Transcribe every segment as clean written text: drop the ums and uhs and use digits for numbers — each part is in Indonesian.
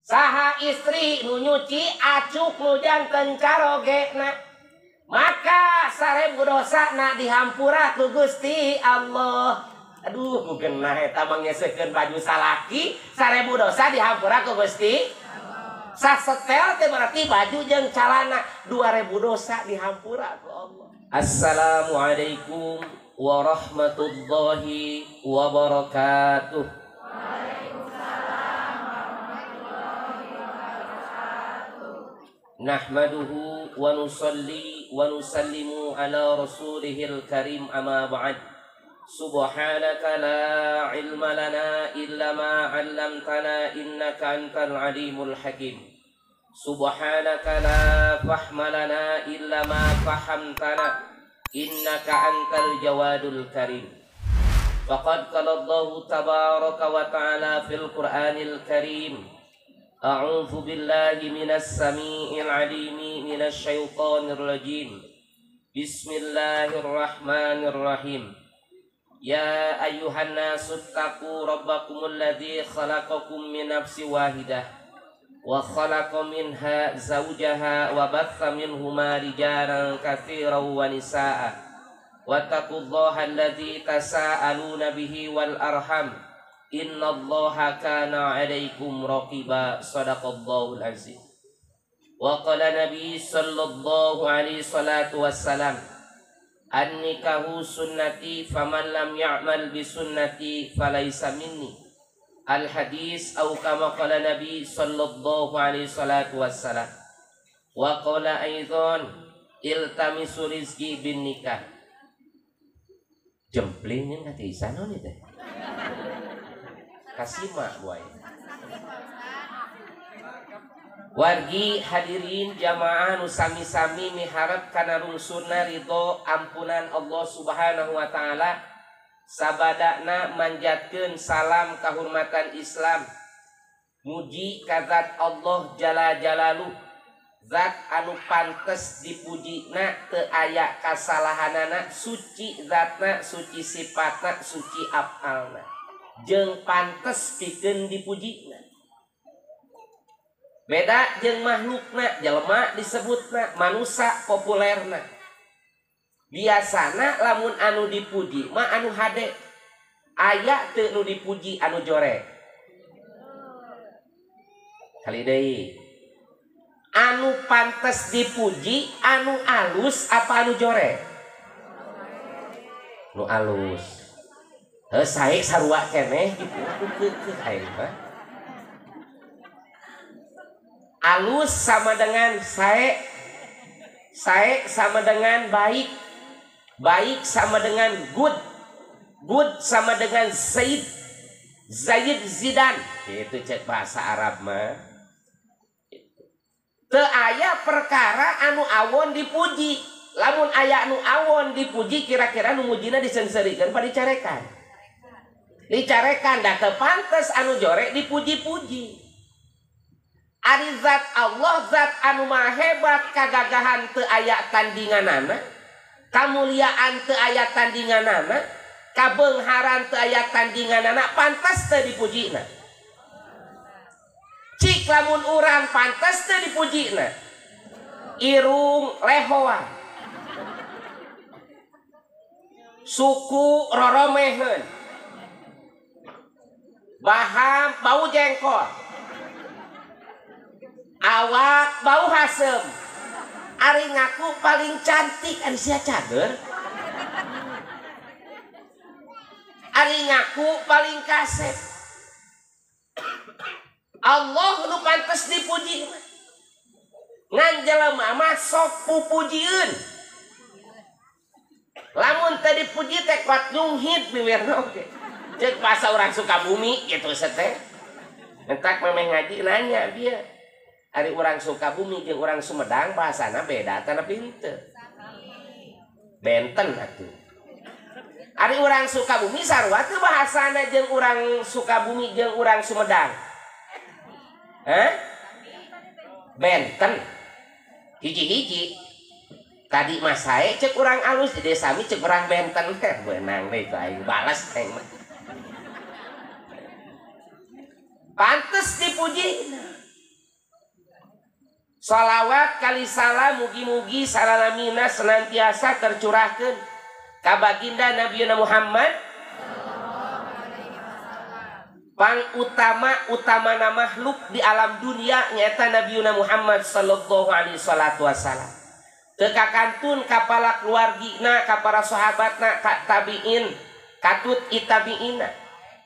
saha istri nu nyuci acuk nu janten carogena, maka 1000 dosa na dihampura ku Gusti Allah. Aduh mungkin eta manggesekeun baju salaki 1000 dosa dihampura ku Gusti. Sasetel teh berarti baju jeung calana 2000 dosa dihampura ku Allah. Assalamualaikum warahmatullahi wabarakatuh. Waalaikumsalam warahmatullahi wabarakatuh. Nahmaduhu wa nusalli wa nusallimu ala rasulihil karim amma ba'd. Subhanaka la ilma lana illa ma 'allamtana innaka antal alimul hakim. Subhanaka la fahma lana illa ma fahamtana innaka antal jawadul karim. Faqad qala Allah tabaraka wa ta'ala fil Qur'anil karim. A'udzu billahi minas samii'il 'aliim minasy syaithanir rajim. Bismillahirrahmanirrahim. Ya ayyuhan nasu taqu rabbakumul ladzi khalaqakum min nafsin wahidah wa khalaqa minha zawjaha wa batha minhuma rijalan katsiran wa nisaa wattaqullaha alladzi tasaaluna bihi wal arham innallaha kana 'alaikum raqiba. Shadaqallahul azim. Wa qala nabi sallallahu alaihi salatu wassalam, an-nikahu sunnati faman lam ya'mal bi sunnati falaysa minni. Al-hadis au kama qala nabi sallallahu alaihi salatu wassalam. Wa qala aidan iltamisu rizqi bin nikah. Jemplingnya nanti sana nih teh. Kasima boy. Wargi hadirin jamaah nu sami-sami miharep kana rungsurna ridho ampunan Allah Subhanahu wa taala, sabadana manjatkeun salam kahormatan Islam muji ka zat Allah jalla jalaluh, zat anu pantes dipujina teu aya kasalahanana, suci zatna, suci sifatna, suci afalna, jeung pantes pikeun dipujina. Beda jeung makhlukna, jelema disebutna manusia populerna. Biasana lamun anu dipuji mah anu hade. Aya teu nu dipuji anu jorek. Kali deui. Anu pantes dipuji anu alus apa anu jorek? Nu alus. Heuh sae sarua keneh gitu aing mah. Alus sama dengan sae, sae sama dengan baik, baik sama dengan good, good sama dengan Zaid, Zaid Zidan. Itu cek bahasa Arab mah. Teu aya perkara anu awon dipuji. Lamun aya anu awon dipuji, kira-kira nu mujina disenserikeun pa dicarekan. Dicarekan da teu pantes anu jorek dipuji-puji. Ari zat Allah, zat anu maha hebat, kagagahan teu aya tandinganana, kamuliaan teu aya tandinganana, kabeungharan teu aya tandinganana, pantas teu dipujina. Cik lamun urang pantas teu dipujina. Irung lehoan, suku roromeheun, baham bau jengkol, awak bau hasem, ari ngaku paling cantik ari sia cager, ari ngaku paling kasep. Allah nu pantes dipuji ngan jelema mah sok pupujieun. Lamun teu dipuji teh kuat nyunghit bibirna oge. Ceuk bahasa urang Sukabumi gitu seteh. Entak memeh ngaji nanya dia. Ari urang Sukabumi jeung urang Sumedang bahasana beda tanapi henteu. Benten atuh. Ari urang Sukabumi sarua teu bahasana jeung urang Sukabumi jeung urang Sumedang. Benten. Hiji-hiji. Tadi mah sae ceuk urang alus di desa mi ceuk urang benten. Beunang deui ku aing balas aing mah. Pantes dipuji. Shalawat kali salam mugi-mugi salamina senantiasa tercurahkeun ka baginda Nabi Muhammad pang utama makhluk di alam dunia nyata Nabi Muhammad sallallahu alaihi wasallam. Teu kakantun ka para keluargina, ka para sahabatna, ka tabiin, katut itabiina.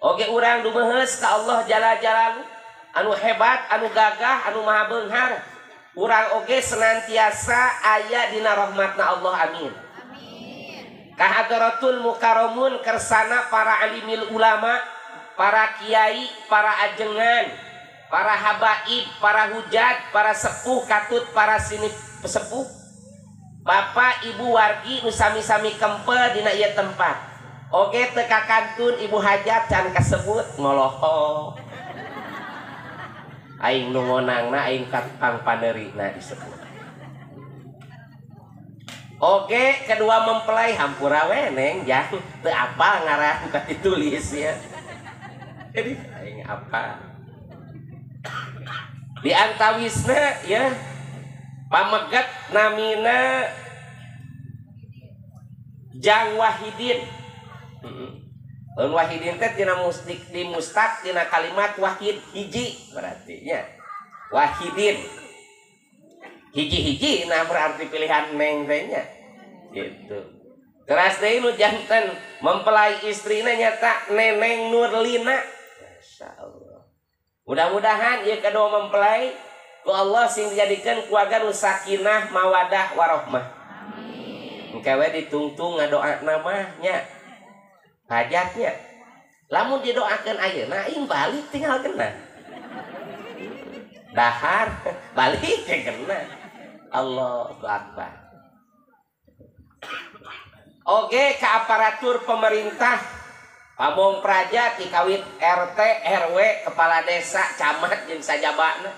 Oge urang dumeheus ka Allah jalla jalaluhu anu hebat, anu gagah, anu maha beunghar. Urang oge senantiasa aya dina rahmatna Allah, amin. Ka hadratul mukarramun kersana para alimil ulama, para kiai, para ajengan, para habaib, para hujat, para sepuh katut, para sini sepuh, bapak ibu wargi nu sami-sami kempe dina ieu tempat. Oge teu kakantun ibu hajat can kasebut ngoloho. Aing nu ngonangna aing kang paneurina disebut. Oge kedua mempelai hampura we neng jang teu apal ngaran ka ditulis ya. Jadi aing apa? Di antawisna ya pamegat namina Jang Wahidin. Wahidin teh tina mustik di mustaq tina kalimat wahid hiji berarti nya. Wahidin. Hiji-hiji nah berarti pilihan neng teh nya. Gitu. Teras deui nu janten mempelai istrina nyata Neneng Nurlina. Masyaallah. Mudah-mudahan ieu kedua mempelai ku Allah sing dijadikeun keluarga nu sakinah mawadah warahmah. Amin. Engke we ditungtung ngadoana mah nya. Hajatnya. Lamun didoakeun ayeuna aing balik tinggal kena. Dahar balik teh kena. Allahu akbar. Oge ka aparatur pemerintah pamong praja ti kawit RT RW kepala desa camat jeung sajabana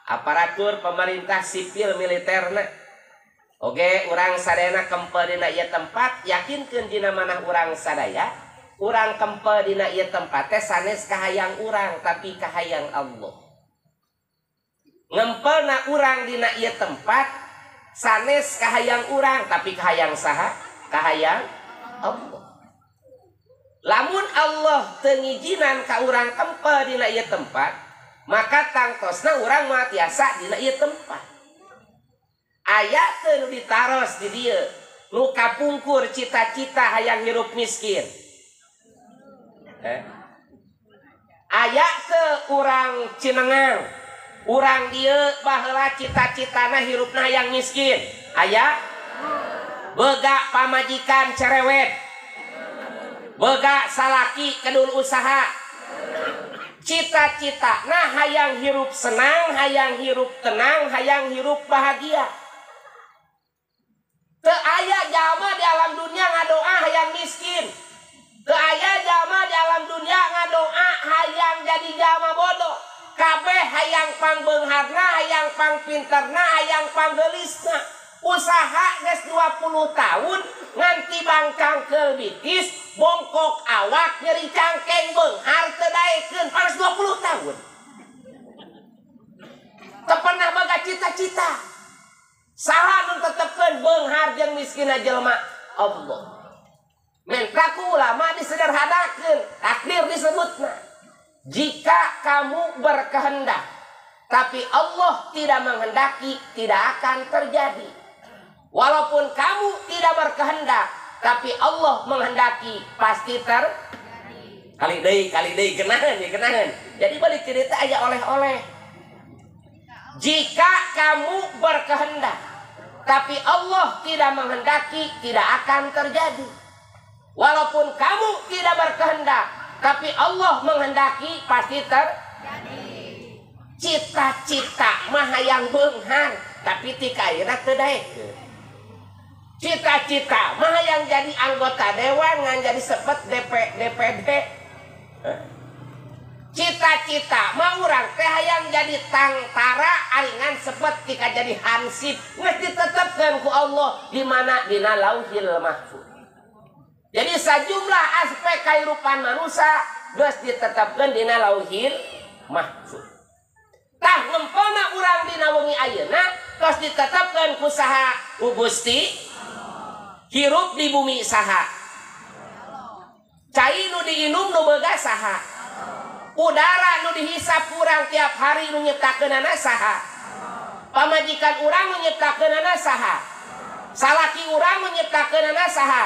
aparatur pemerintah sipil militerna oge urang sadayana kempe dina ieu tempat yakinkeun dina manah urang sadaya urang kempe dina ieu tempat teh sanes kahayang urang tapi kahayang Allah ngempelna urang dina ieu tempat sanes kahayang urang tapi kahayang saha kahayang Allah. Lamun Allah teu ngijinan ka urang kempe dina ieu tempat, maka tangtosna urang mah tiasa dina ieu tempat. Aya teu nu ditaros di dieu, nu kapungkur cita-cita hayang hirup miskin. Aya teu urang Cinengang, urang dieu baheula cita-citana hirupna hayang miskin. Aya boga pamajikan cerewet, boga salaki kedul usaha, cita-cita nah hayang hirup senang, hayang hirup tenang, hayang hirup bahagia. Teu aya jalma di alam dunia ngadoa hayang miskin, teu aya jalma di alam dunia ngadoa hayang jadi jalma bodoh. Kabeh hayang pangbeungharna, hayang pangpinterna, hayang panggeulisna. Usaha geus 20 tahun nganti bangkang kelbitis bongkok awak nyeri cangkeng beunghar teu daekeun paras 20 tahun teu pernah boga cita-cita saha nu tetepkeun beunghar jeung miskinna jelema Allah men kaku ulama disederhanakeun takdir disebutna jika kamu berkehendak tapi Allah tidak menghendaki tidak akan terjadi. Walaupun kamu tidak berkehendak, tapi Allah menghendaki pasti terjadi. Kali deui genaheun. Jadi balik cerita aja oleh-oleh. Jika kamu berkehendak, tapi Allah tidak menghendaki, tidak akan terjadi. Walaupun kamu tidak berkehendak, tapi Allah menghendaki pasti terjadi. Cita-cita mah hayang beunghar, tapi ti kaira teu daekeun. Cita-cita mah yang jadi anggota dewan ngan jadi sepet DPD. Cita-cita mah urang teh hayang jadi tangtara aringan sepet tika jadi hansip geus ditetepkeun ku Allah di mana dina Lauhil Mahfuz. Jadi sajumlah aspek kehidupan manusia geus ditetepkeun dina Lauhil Mahfuz. Tah ngempelna urang dina wengi ayeuna tos ditetapkan ku saha ku Gusti hirup di bumi saha cai nu diinum nu boga saha udara nu dihisap urang tiap hari nu nyiptakeunana saha pamajikan urang nu nyiptakeunana saha salaki urang nu nyiptakeunana saha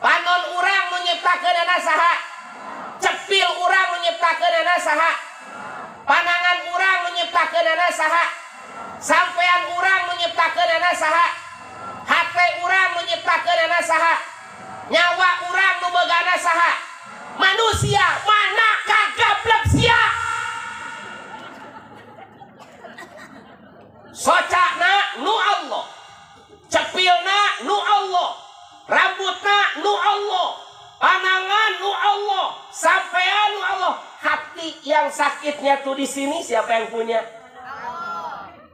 panon urang nu nyiptakeunana saha cepil urang nu nyiptakeunana saha panangan urang nu nyiptakeunana saha sampean urang nu nyiptakeunana saha hate urang nu nyiptakeunana saha nyawa urang nu beugana saha manusia mana kagablek sia socana nu Allah cepilna nu Allah rambutna nu Allah panangan nu Allah sampean nu Allah hati yang sakitnya tuh di sini siapa yang punya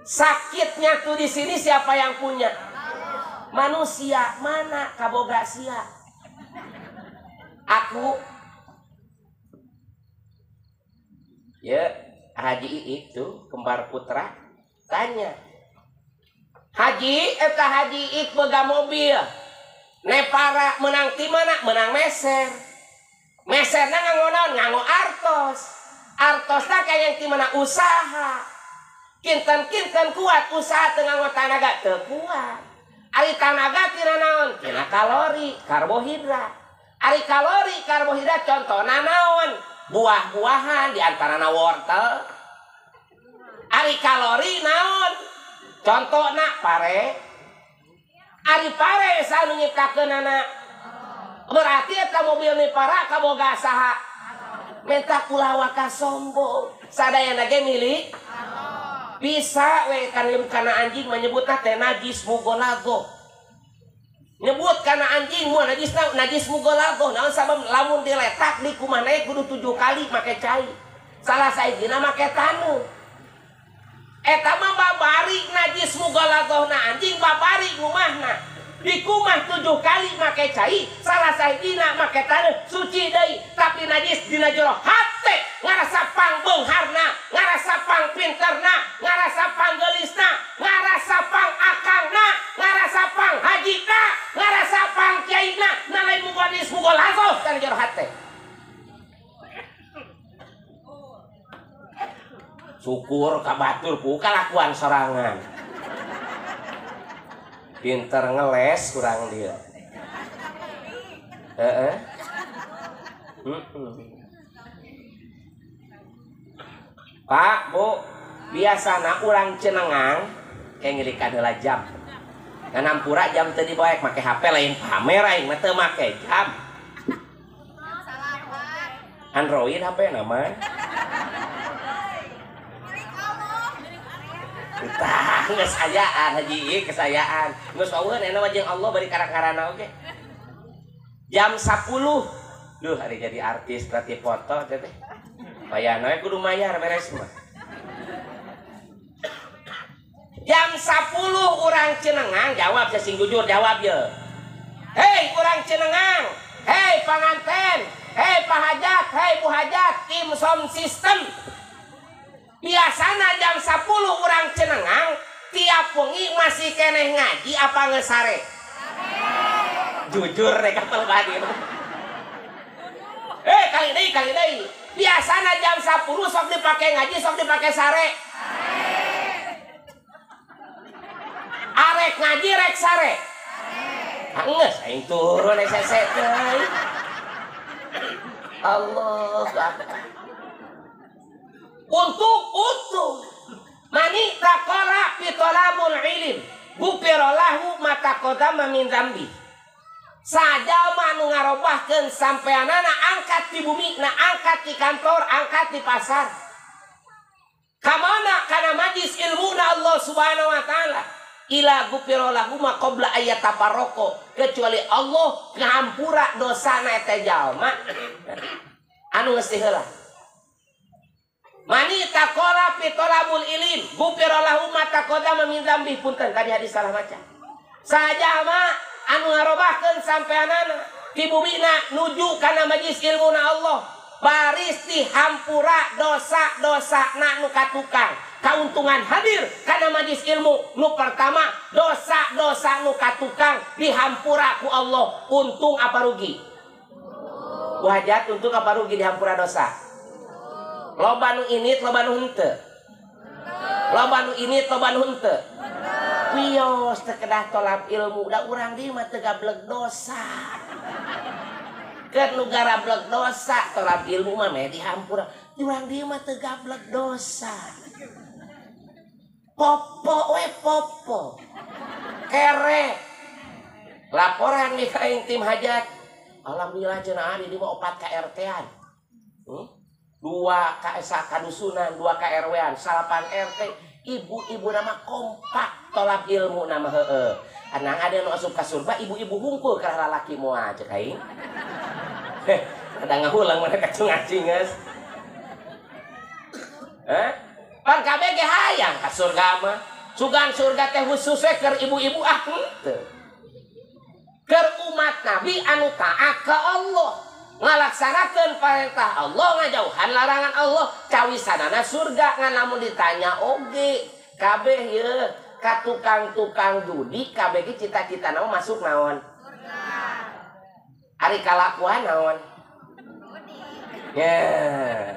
sakitnya tuh di sini siapa yang punya manusia mana kaboga sia aku ya Haji itu kembar putra tanya Haji eta Haji it boga mobil nepara menang ti mana menang meser meserna nganggo naon nganggo artos artosna kayak ti mana usaha kinten-kinten kuat usaha teu nganggo tanaga teu kuat ari tanaga tina naon tina kalori karbohidrat ari kalori karbohidrat contohna naon buah-buahan diantarana wortel ari kalori naon contohna pare ari pare sanu nyiptakeunana berarti eta mobil ni para kaboga saha menta kulawa ka sombong sadayana ge milik bisa we kana anjing menyebutna teh najis mugolago nyebut kana anjing mu najis mugolago naon sabab lamun diletak di kumaneh kudu 7 kali make cai salah saeuna make tanu eta mah babari najis mugolagohna anjing babari rumahna di kumah 7 kali make cai salah saeuna make tanu suci deui tapi najis dina jero hate ngarasa pang beungharna ngarasa pang pinterna ngarasa pang geulisna ngarasa pang akangna ngarasa pang hajina ngarasa pang kiaina nalai mugadis mugolago kana jero hate syukur kabatur ku kalakuan sorangan pinter ngeles kurang dia Pak Bu biasana urang cenengang kayak ngirikan heula jam nganampura jam teu dibaek make HP lain pamer aing mah teu make jam Android HP nama tah geus sayaan haji kesayaan geus waweuh eta mah jeung Allah bari karang-karana oge jam 10 duh hari jadi artis berarti foto teh bayana we kudu mayar beres mah jam 10 urang cenengang jawab sing jujur jawab ye hei urang cenengang hei panganten hei Pak Hajat hei Bu Hajat tim sound system biasana jam 10 urang cenengang tiap wengi masih keneh ngaji apa geus sare jujur rek kapal badi kali deui biasana jam 10 sok dipake ngaji sok dipake sare arek ngaji rek sare geus aing turun sese teh Allah Akbar untuk mani taqala fi talabul ilm gufira lahu ma taqaddama min dzambi sajama nu ngarobahkeun sampeanana angkat di bumi na angkat di kantor angkat di pasar kamana kana majlis ilmuna Allah Subhanahu wa taala ila gufira lahu ma qabla ayat tabarroko kecuali Allah ngahampura dosana eta jalma anu geus heula mani taqala fi talabul ilim gufira lahu ma taqaddama min dzambi punten tadi hadis salah maca sajama anu ngarobahkeun sampeanana ti bumina nuju kana majlis ilmuna Allah baris dihampura dosa-dosana nu katukang kauntungan hadir kana majlis ilmu nu pertama dosa-dosa nu katukang dihampura ku Allah. Untung apa rugi? Wajat untung apa rugi dihampura dosa? Loba nu init loba nu henteu. Loba nu init loba nu henteu. Wios teu kedah tolab ilmu da urang dieu mah teu gablek dosa. Keur nu garablek dosa tolab ilmu mah meh dihampura. Urang dieu mah teu gablek dosa. Popo we popo. Kere. Laporan nih ka tim hajat. Alhamdulillah cenah di mah 4 KRT-an. 2 KSA kadusunan, 2 KRW-an, 8 RT. Ibu-ibu nama kompak tolak ilmu nama heueuh. Anang ada nu asup ka surga, ibu-ibu hungkul ka lalaki moal cek aing. Ada ngahulang mana kacung-acing geus. Pan kabeh ge hayang ka surga mah. Sugan surga teh khusus we keur ibu-ibu henteu. Keur umat Nabi anu taat ka Allah. Ngalaksanakeun perintah Allah, ngajauhan larangan Allah, cawisanana surga. Ngan lamun ditanya oge kabeh ye ka tukang-tukang judi kabeh ge cita-citana masuk naon? Surga. Ari kalakuan naon? Ya.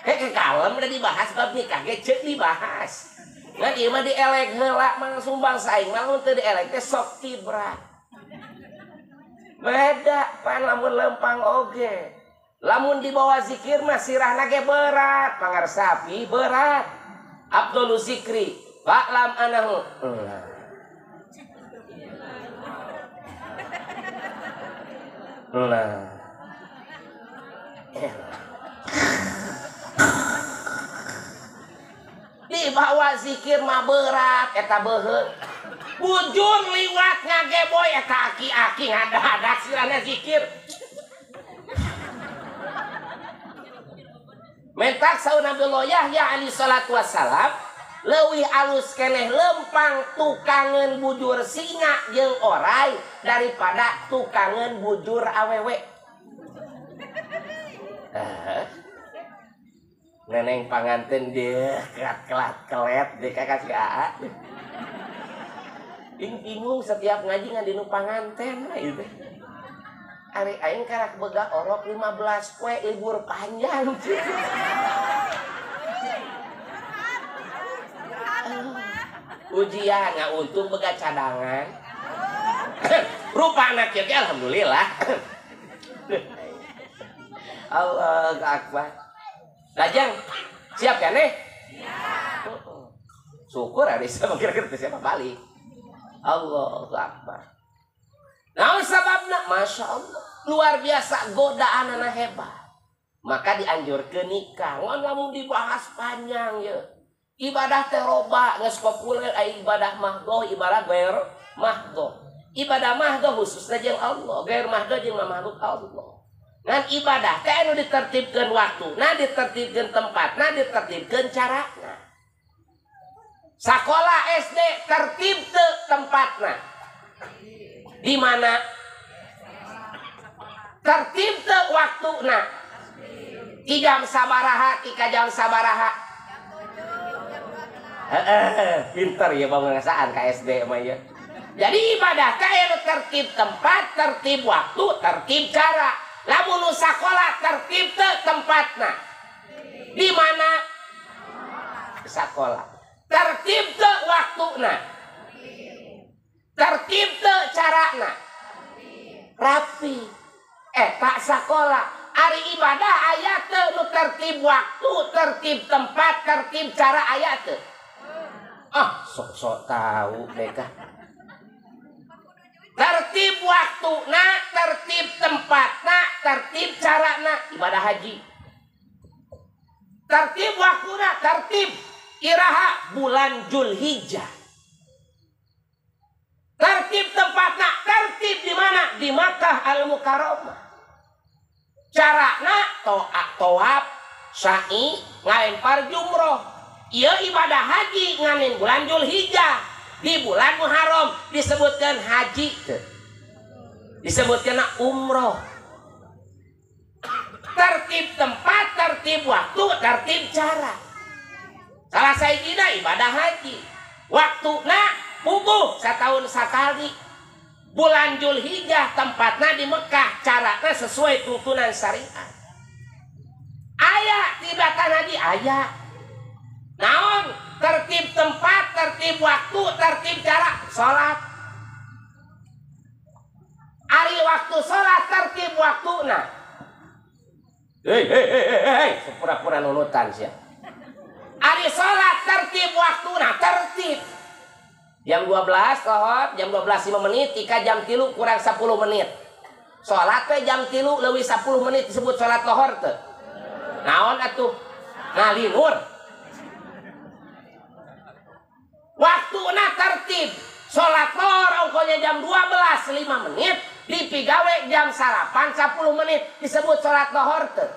Kalem udah dibahas bab nikah ge ceuk dibahas. Ngan ieu mah dielek heula mah sumbang saing mah mun teu dielek teh sok tibrat. Beda pan lamun lempang oge. Lamun dibawa zikir mah sirahna ge berat, pangarsapi berat. Abdul Zikri, fa'lam anahu. Dibawa zikir mah berat eta beuheung. Bujur liwat ngageboy eta aki-aki ngadadak sirahna zikir. Mentak saun Nabiullah Yahya alaihi salatu wassalam leuwih alus keneh lempang tukangan bujur singa jeung orai daripada tukangan bujur awewe. Neneng panganten dia kelat-kelet deh kakak si Aa. Bingung setiap ngaji ngadinu panganten lah itu. Ari aing karak bega orok 15 poe libur panjang. Ujian nggak untung bega cadangan. Rupa anak ya alhamdulillah. Allah akbar. Lajang siap kan nih? Siap. Syukur ada siapa kira-kira siapa balik. Allahu akbar. Nah sababna masya Allah luar biasa godaan anak hebat. Maka dianjurkeun nikah. Ngan lamun dibahas panjang ya. Ibadah teh loba geus populer aya ibadah mahdoh, ibadah gair mahdoh. Ibadah mahdoh khususna jeung Allah, gair mahdoh jeung makhluk Allah. Ngan ibadah teh anu ditertibkeun waktuna, ditertibkeun tempatna, ditertibkeun carana. Sakola SD tertib teu tempatna. Di mana? Tertib teu waktuna. 3 jam sabaraha, 3 jam sabaraha. Pinter ya pengasaan ka SD mah ya. Jadi ibadah teh anu tertib tempat, tertib waktu, tertib cara. Lamun sakola tertib teu tempatna. Di mana? Sakola. Tertib teu waktuna. Tertib teu carana. Rapi. Tak sakola. Ari ibadah aya teu nu tertib waktu, tertib tempat, tertib cara aya teu? Sok-sok tahu deka. Tertib waktuna, tertib tempatna, tertib carana. Ibadah haji. Tertib waktuna, tertib iraha bulan Zulhijjah. Tertib tempatna, tertib di mana? Di Makkah Al-Mukarramah. Carana tawaf, sa'i, ngalempar jumroh. Ieu ibadah haji nganin bulan Zulhijjah. Di bulan Muharram disebutkan haji, disebutkan umroh. Tertib tempat, tertib waktu, tertib cara. Salah saijina ibadah haji. Waktuna puguh setahun sekali. Bulan Julhijjah tempatna di Mekah, carana sesuai tuntunan syariat. Aya tibatan haji aya. Naon tertib tempat, tertib waktu, tertib cara salat. Ari waktu salat tertib waktuna. Hei, sepura-pura nunutan sia. Ari salat tertib waktuna, tertib. Jam 12 lohor, jam 12 5 menit, tika jam 3 kurang 10 menit. Salat teh jam 3 leuwih 10 menit disebut salat lohor teh. Naon atuh? Ngalinur. Waktuna tertib. Salat lohor ongkonya jam 12 5 menit, dipigawe jam 8 10 menit disebut salat lohor teh.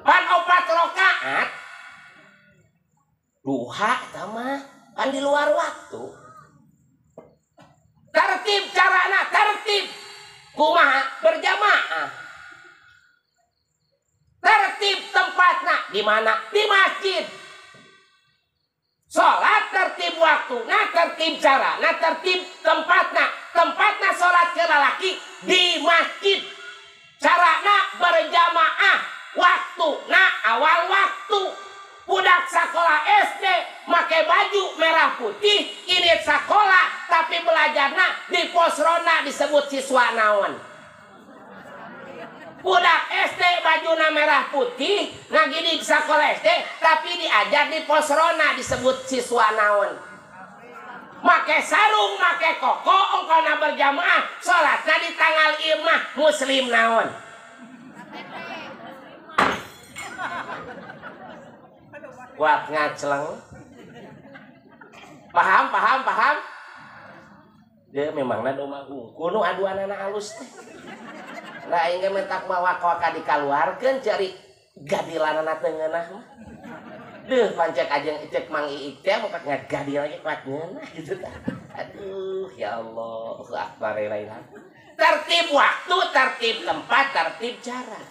Pan 4 rakaat duha tah mah kan di luar waktu. Tertib carana, tertib kumaha berjamaah. Tertib tempatna di mana? Di masjid. Salat tertib waktuna, tertib carana, tertib tempatna. Tempatna salat ke lalaki di masjid. Carana berjamaah, waktuna awal waktu. Budak sekolah SD make baju merah putih, ini sekolah tapi belajarna di posrona disebut siswa naon. Budak SD bajuna merah putih ngagi di sekolah SD tapi diajar di posrona disebut siswa naon. Make sarung, make koko, ongkona berjamaah, salatna di tanggal imah muslim naon. Kuat ngaceleng. Paham. Dia memangna domah kuno aduan anak halus teh. Lah aing ge mentak bawa ka dikaluarkeun cari gadilanana teu ngeunah mah. Deuh pancek ajeng cek Mang Iik teh mau ngagadil lagi kuat ngeunah gitu tah. Aduh ya Allah, akbar lain. Tertib waktu, tertib tempat, tertib cara.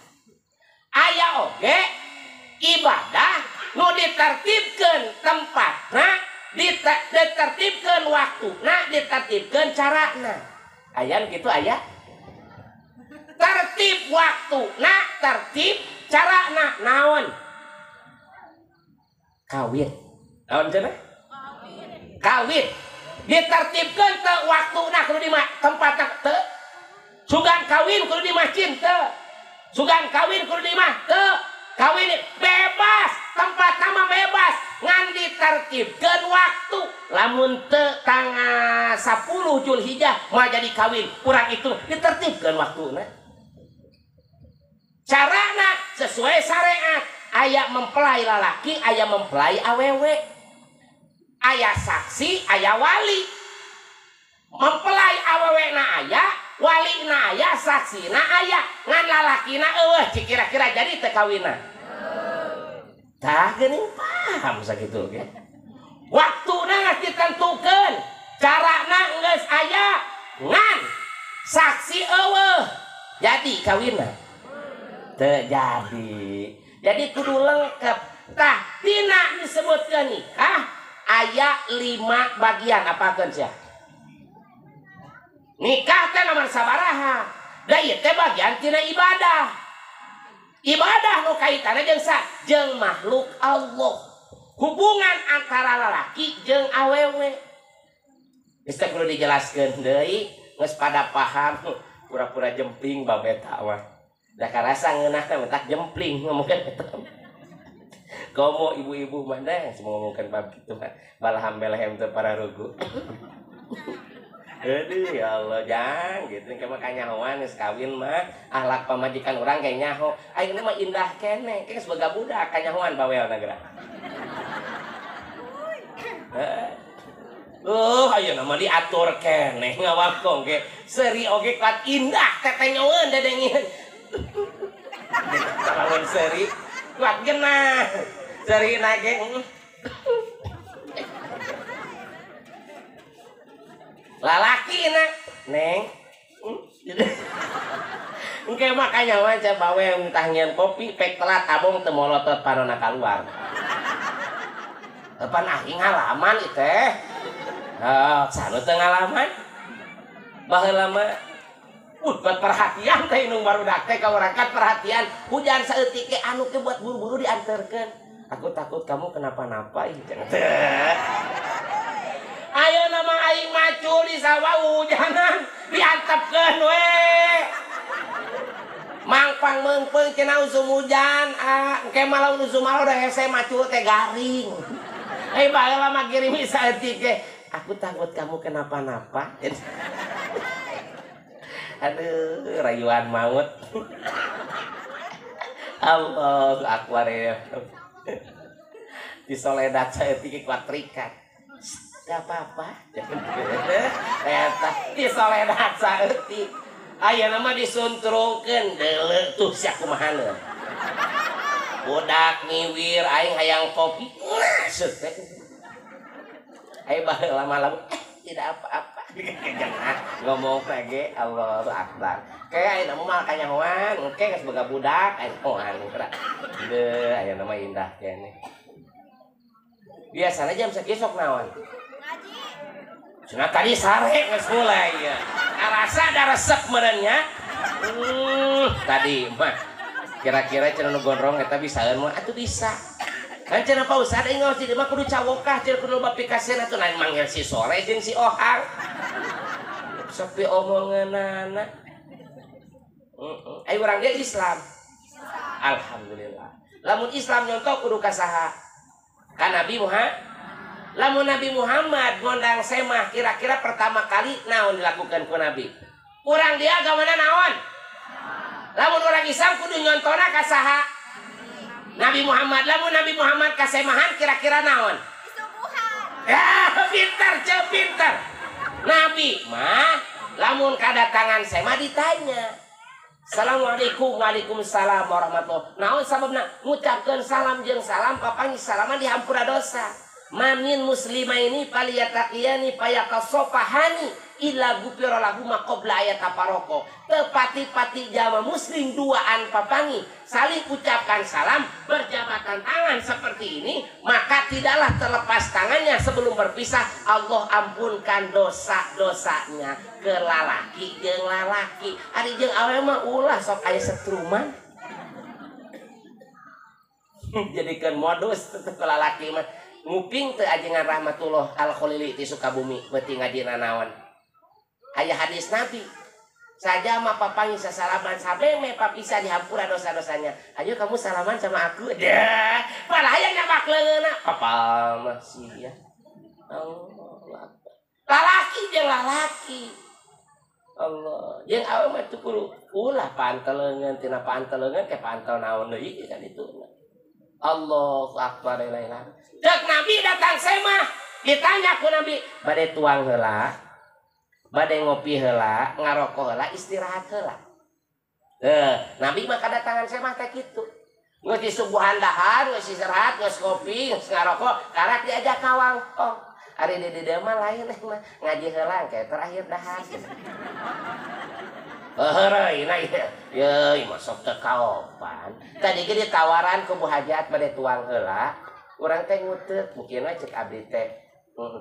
Aya oge ibadah nu ditertibkeun tempatna, ditertibkeun waktuna, ditertibkeun carana. Aya nu kitu aya. Tertib waktuna, tertib carana naon? Kawin. Naon cenah? Kawin. Ditertibkeun teu waktuna kudu di tempatna teu. Sugan kawin kudu di masjid teu. Sugan kawin kudu di mah teu. Kawin bebas, tempat nama bebas, ngan ditertibkeun waktu. Lamun teu tanggal 10 Julhijjah mah jadi kawin, kurang itu ditertibkeun waktuna. Carana sesuai syariat, aya mempelai lalaki, aya mempelai awewe. Aya saksi, aya wali. Mempelai awewena aya, walina aya, saksina aya, ngan lalakina eueuh kira-kira jadi teu kawinna. Tah geuning paham sakitu ge. Waktuna geus ditentukeun, carana geus aya, ngan saksi eueuh. Jadi kawinna teu jadi. Jadi kudu lengkap. Tah dina disebutkeun nikah aya 5 bagian apakeun sia? Nikah teh nomor sabaraha? Da ieu teh bagian tina ibadah. Ibadah nu kaitanna jeung jeung makhluk Allah. Hubungan antara lalaki jeung awewe. Geus teh kudu dijelaskeun deui, geus pada paham. Pura-pura jempling babeta mah. Da karasa ngeunah teh mentak jempling ngomongkeun eta. Komo ibu-ibu mah da ngomongkeun bab kitu mah. Balaham belehem teu para rugu. Aduh ya Allah jang gitu ke mah kanyahoan geus kawin mah ahlak pamajikan urang ge nyaho ayeuna mah indah keneh geus boga budak kanyahoan baweona geura. Ayeuna mah diatur keneh ngawakong ge seuri oge kuat indah teteh nyaweun dedengieun. Lawan seuri kuat genah. Seuri na ge lalaki na neng engke makanya wae bawe entah nyeun kopi pek telat abong teu molotot panonna kaluar Depan aing halaman itu teh. Sanu teu ngalaman. Baheula mah buat perhatian teh nu barudak teh ka urangkat perhatian. Hujan saeutik ge anu ke buat buru-buru dianterkeun. Aku takut kamu kenapa-napa ieu. Ayo nama aing macul di sawah hujanan diantepkeun we. Mangpang meungpeung cenah usum hujan, engke malah usum malah udah hese macul teh garing. Baheula mah kirimi saeutik ge. Aku takut kamu kenapa-napa. Aduh, rayuan maut. Allahu Akbar ya. Di Soledad saeutik kuatrikan. Gak apa-apa. Eta di Soledad saeutik. Ayeuna mah disuntrungkeun deuleu tuh sia kumaha. Budak ngiwir aing hayang kopi. Set. Ayo baheula malam tidak apa-apa. Jangan ngomong lagi Allahu Akbar. Kayak ayeuna mah kanyahoan, engke geus boga budak, ayeuna geura. Deuh, ayeuna mah indah keneh. Biasana jam sakieu sok naon? Ngaji. Cenah tadi sare geus mulai ya. Arasa ada resep meureunnya. Tadi mah kira-kira cenah nu gondrong eta bisaeun mah atuh bisa. Kan cenah Pak Ustad aing ngaos di mah kudu cawokah cenah kudu loba pikaseun atuh lain manggil si Sore jeung si Ohang. Sepi omonganana. Ayo urang ge Islam. Alhamdulillah. Lamun Islam nyontok kudu ka saha? Ka Nabi Muhammad. Lamun Nabi Muhammad ngondang semah kira-kira pertama kali naon dilakukan ku Nabi? Urang dia agamana naon? Lamun urang Islam kudu nyontona ka saha? Nabi Muhammad. Lamun Nabi Muhammad kasemahan kira-kira naon? Subuhan. Ya, pintar. Nabi mah lamun kadatangan semah ditanya. Assalamualaikum, waalaikumsalam warahmatullahi. Naon sababna ngucapkeun salam jeung salam papangih salaman dihampura dosa. Mamin muslimaini paliyataqiyani payakasofahani illa gufira lahu ma qabla ayataparoko. Tepati-pati jama muslim duaan papangi saling ucapkan salam berjabatan tangan seperti ini, maka tidaklah terlepas tangannya sebelum berpisah. Allah ampunkan dosa-dosanya ke lalaki jeung lalaki. Ari jeung awewe mah ulah sok aya setruman. Jadikan modus tetep ke lalaki mah. Nguping teu ajengan rahmatullah al-Khalili ti Sukabumi beuti ngajina naon. Aya hadis Nabi. Saja mah papangi sasalaman sabeme papisa dihampura dosa-dosanya. Ayo kamu salaman sama aku. Dah, padahal hayang nyabak leungeuna. Papa mah sia. Allah. Lalaki jeung lalaki. Allah. Jeung awewe mah teu kudu ulah panteleungeun tina panteleungeun ke pantel naon deui kan itu. Allahu Akbar la ilaha. Cek Nabi datang semah, ditanya ku Nabi, bade tuang heula, bade ngopi heula, ngarokok heula, istirahat heula. Nabi mah kadatangan semah teh kitu. Geus disubuhan dahar, geus istirahat, geus ngopi, geus ngarokok, karak diajak kawang. Oh, ari di dieu mah lain mah ngaji heula kayak terakhir dahar. Heureuna ieu masuk teu kaopan. Tadi ge ditawaran ku Bu Hajat bade tuang heula. Urang teh nguteut, mungkin we cek abdi teh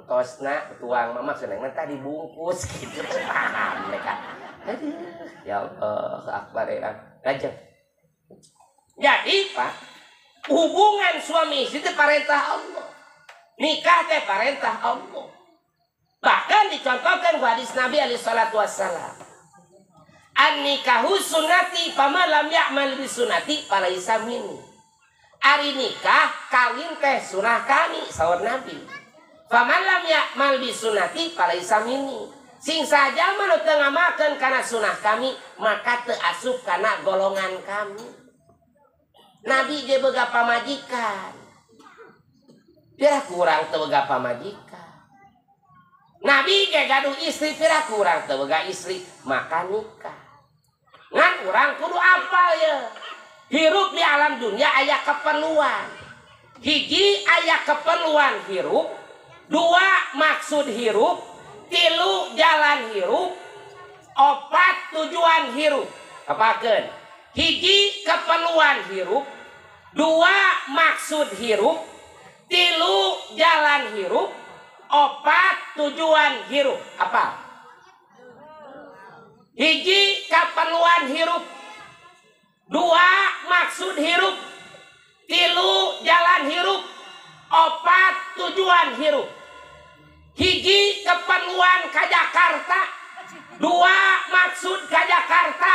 tosna tuang mah maksudna tadi bungkus gitu. Paham mereka. Aduh, ya Allah, akbar ya. Lanjut. Jadi, Pak, hubungan suami istri itu perintah Allah. Nikah teh perintah Allah. Bahkan dicontohkan hadis Nabi alaihi salatu wassalam. An-nikahu sunnati fama lam ya'mal bi sunnati falaisa minni. Ari nikah kawin teh sunah kami sahur Nabi. Faman lam ya'mal bi sunnati falaisa minni. Sing saja mah nu teu ngamakeun kana sunah kami maka teu asup kana golongan kami. Nabi ge boga pamajikan. Pira kurang teu boga pamajikan. Nabi ge gaduh istri pira kurang teu boga istri maka nikah. Ngan urang kudu apal ya. Hirup di alam dunia aya keperluan. Hiji aya keperluan hirup, dua maksud hirup, tilu jalan hirup, opat tujuan hirup. Apakeun? Hiji keperluan hirup, dua maksud hirup, tilu jalan hirup, opat tujuan hirup. Apa? Hiji kaperluan hirup, dua maksud hirup, tilu jalan hirup, opat tujuan hirup. Hiji keperluan ka Jakarta, dua maksud ka Jakarta,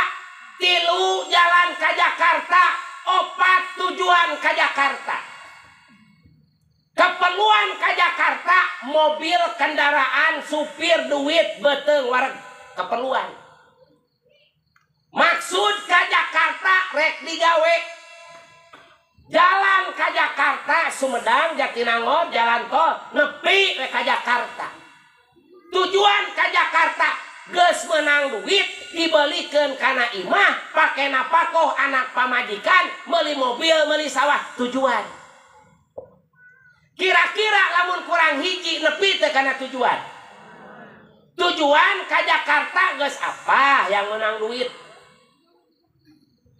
tilu jalan ka Jakarta, opat tujuan ka Jakarta. Keperluan ka Jakarta, mobil, kendaraan, supir, duit, beteng, wareg. Keperluan. Maksud ka Jakarta rek digawe. Jalan ka Jakarta Sumedang, Jatinangor, jalan tol nepi rek ka Jakarta. Tujuan ka Jakarta geus menang duit dibelikeun kana imah, pake napakoh anak pamajikan, meuli mobil, meuli sawah. Tujuan. Kira-kira lamun kurang hiji nepi teh kana tujuan. Tujuan ka Jakarta geus apa yang menang duit?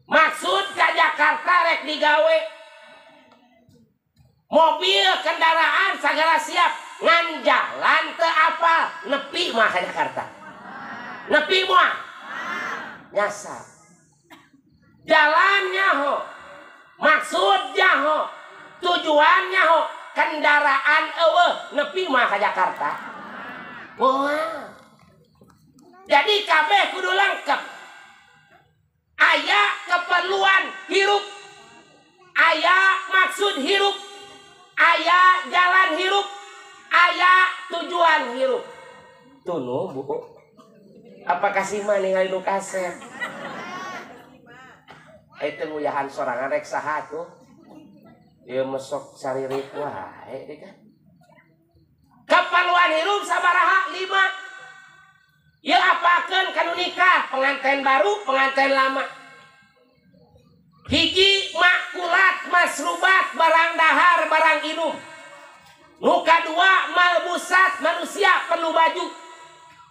Maksud ka Jakarta rek digawe. Mobil, kendaraan segala siap. Ngan jalan teu apa? Nepi mah ka Jakarta. Nepi mah. Nyasar. Jalannya ho. Maksudnya ho. Tujuannya ho. Kendaraan eueuh nepi mah ka Jakarta. Wah. Jadi kabeh kudu lengkap. Aya keperluan hirup, aya maksud hirup, aya jalan hirup, aya tujuan hirup. Tunu bu, apa kasih mah ningali nu kaset? Itu nguyahan sorangan rek saha tuh? Ieu mesok saririk wae deh kan. Keperluan hirup sabaraha? 5. Ya apakeun kanu nikah, pengantin baru, pengantin lama. Hiji makulat, masrubat, barang dahar, barang inum. Nuka dua malbusat, manusia perlu baju.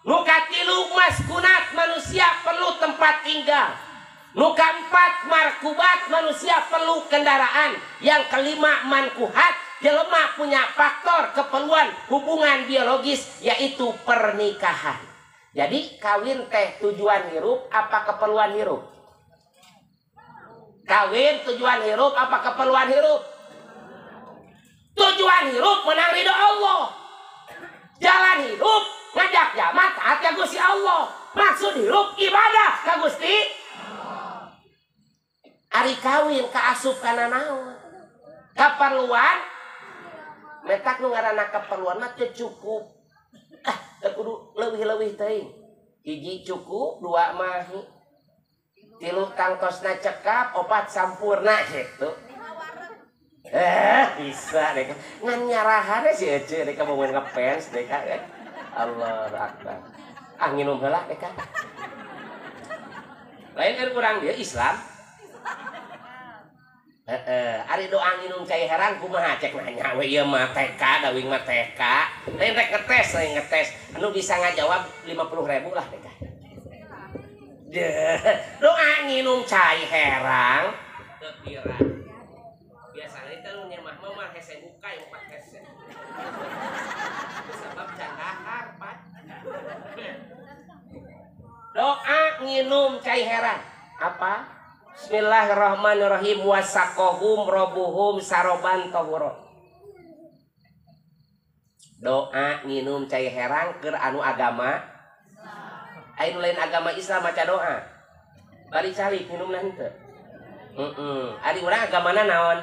Nuka tilu maskunat, manusia perlu tempat tinggal. Nuka 4 markubat, manusia perlu kendaraan. Yang kelima mankuhat, jelema punya faktor keperluan hubungan biologis, yaitu pernikahan. Jadi kawin teh tujuan hirup apa keperluan hirup? Kawin tujuan hirup apa keperluan hirup? Tujuan hirup menang ridho Allah. Jalan hirup ngajak jamaah taat ka Gusti Allah. Maksud hirup ibadah ka Gusti. Ari kawin kaasup kana naon? Keperluan metak nu ngaranna keperluan mah teu cukup. Kudu leuwih-leuwih teuing. Hiji cukup, 2 mahi. 3 tangtosna cekap, 4 sampurna gitu. Bisa deh. Ngan nyarahan si Ece deh kamu mau ngefans deh kan. Allah Akbar. Nginum heula deh kan. Lain kan kurang dia Islam. Ari doa nginum cai herang kumaha cek nanya we ieu mah TK dawing mah TK. Lain rek ngetes. Anu bisa ngajawab 50.000 lah TK. Doa nginum cai herang teu pirang. Biasana teh nu nyemah mah hese buka yang 4 hese. Sebab can dahar, Pak. Doa nginum cai herang. Apa? Bismillahirrahmanirrahim. Wasakohum robuhum saroban tohuro. Doa nginum cai herang keur anu agama anu lain agama Islam maca doa. Bari calik nginum henteu. Ari urang agamana naon?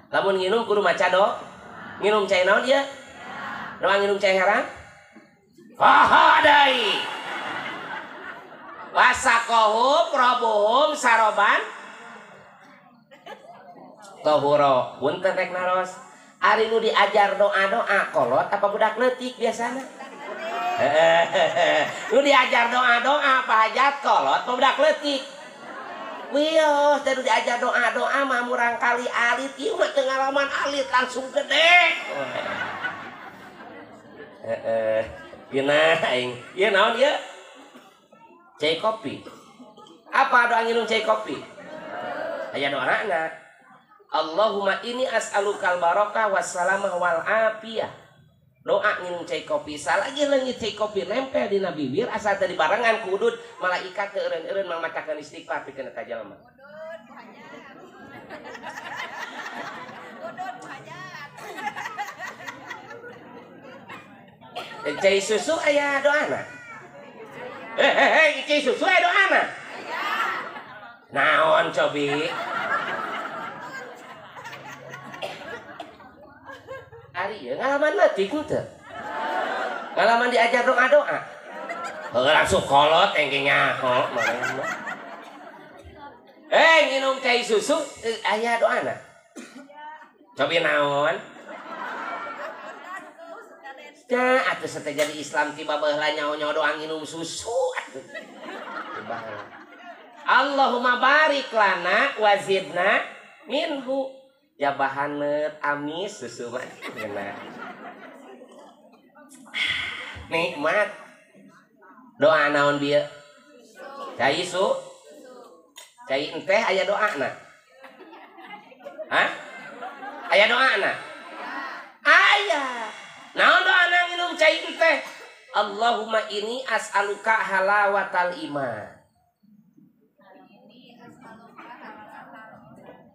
Lamun nginum kudu maca doa. Nginum cai naon ieu? Doa nginum cai herang? Dai. Wasakohum robuhum saroban tohuro. Punten rek naros. Ari nu diajar doa-doa kolot apa budak leutik biasana? Nu diajar doa-doa apa hajat kolot apa budak leutik? Wios, teh diajar doa-doa mah murang kali alit, ieu mah teu ngalaman alit langsung gede. Gina aing. Ieu naon ieu? Cai kopi. Apa doa nginum cai kopi? Aya doana. Allahumma ini as'alukal barakah wassalamah wal afiyah. Doa nginum cai kopi salagi leungit cai kopi nempel dina bibir asa tadi barengan ku udud malaikat teu eureun-eureun mamacakeun istighfar pikeun ka jalma. Cai susu aya doana. Cai susu aya doana. Naon cobi? Ari ya ngalaman leutik teu? Ngalaman diajar doa-doa. Heuh langsung kolot engke nyaho manehna. Nginum cai susu aya doana. Cobi naon? Ya, atuh teh jadi Islam tiba baheula nyaho-nyaho doa nginum susu atuh. Allahumma barik lana wazidna minhu. Ya bahanet amis susu mah kena. Nikmat. Doa naon bieu? Cai su. Cai teh aya doana. Hah? Aya doana? Aya. Naon doana nginum cai teh? Allahumma ini as'aluka halawatal iman.